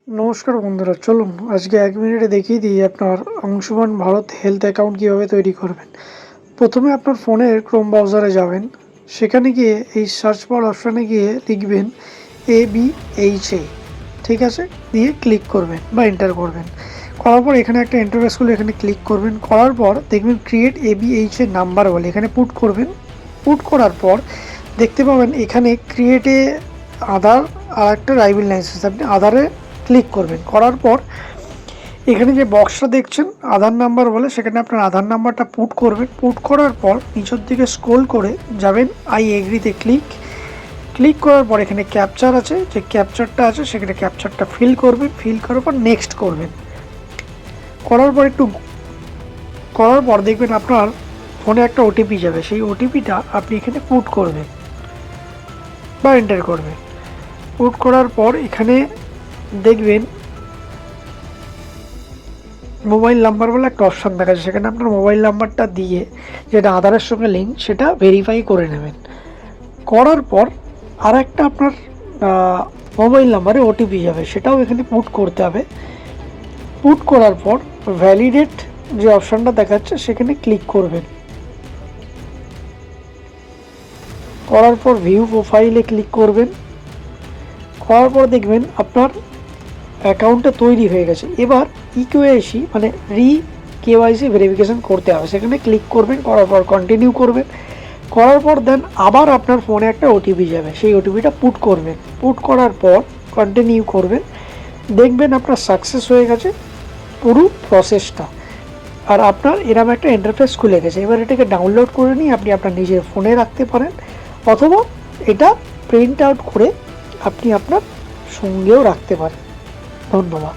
নমস্কার বন্ধুরা, চলুন আজকে 1 মিনিটে দেখিয়ে দিই আপনার আয়ুষ্মান ভারত হেলথ অ্যাকাউন্ট কীভাবে তৈরি করবেন। প্রথমে আপনার ফোনের ক্রোম ব্রাউজারে যাবেন, সেখানে গিয়ে এই সার্চ বার অপশানে গিয়ে লিখবেন ABHA, ঠিক আছে, দিয়ে ক্লিক করবেন বা এন্টার করবেন। করার পর এখানে একটা ইন্টারফেস খুলে এখানে ক্লিক করবেন। করার পর দেখবেন ক্রিয়েট ABHA নাম্বার বলে এখানে পুট করবেন। পুট করার পর দেখতে পাবেন এখানে ক্রিয়েটে আধার আর একটা ড্রাইভিং লাইসেন্স, আপনি আধারে ক্লিক করবেন। করার পর এখানে যে বক্সটা দেখছেন আধার নাম্বার বলে, সেখানে আপনার আধার নাম্বারটা পুট করবেন। পুট করার পর নিচের দিকে স্ক্রল করে যাবেন আই এগ্রিতে ক্লিক করার পর এখানে ক্যাপচার আছে, যে ক্যাপচারটা আছে সেখানে ক্যাপচারটা ফিল করবেন। ফিল করার পর নেক্সট করবেন। করার পর দেখবেন আপনার ফোনে একটা ওটিপি যাবে, সেই ওটিপিটা আপনি এখানে পুট করবেন বা এন্টার করবেন। পুট করার পর এখানে দেখবেন মোবাইল নাম্বার বলে একটা অপশান দেখা যায়, সেখানে আপনার মোবাইল নাম্বারটা দিয়ে যেটা আধারের সঙ্গে লিঙ্ক সেটা ভেরিফাই করে নেবেন। করার পর আর একটা আপনার মোবাইল নাম্বারে ওটিপি যাবে, সেটাও এখানে পুট করতে হবে। পুট করার পর ভ্যালিডেট যে অপশানটা দেখাচ্ছে সেখানে ক্লিক করবেন। করার পর ভিউ প্রোফাইলে ক্লিক করবেন। করার পর দেখবেন আপনার অ্যাকাউন্টটা তৈরি হয়ে গেছে। এবার ইকেওয়াইসি মানে কেওয়াইসি ভেরিফিকেশান করতে হবে, সেখানে ক্লিক করবেন। করার পর কন্টিনিউ করবেন। করার পর দেন আবার আপনার ফোনে একটা ওটিপি যাবে, সেই ওটিপিটা পুট করবেন। পুট করার পর কন্টিনিউ করবেন। দেখবেন আপনার সাকসেস হয়ে গেছে পুরো প্রসেসটা, আর আপনার এরকম একটা ইন্টারফেস খুলে গেছে। এবার এটাকে ডাউনলোড করে নিয়ে আপনি আপনার নিজের ফোনে রাখতে পারেন, অথবা এটা প্রিন্ট আউট করে আপনি আপনার সঙ্গেও রাখতে পারেন। ধন্যবাদ।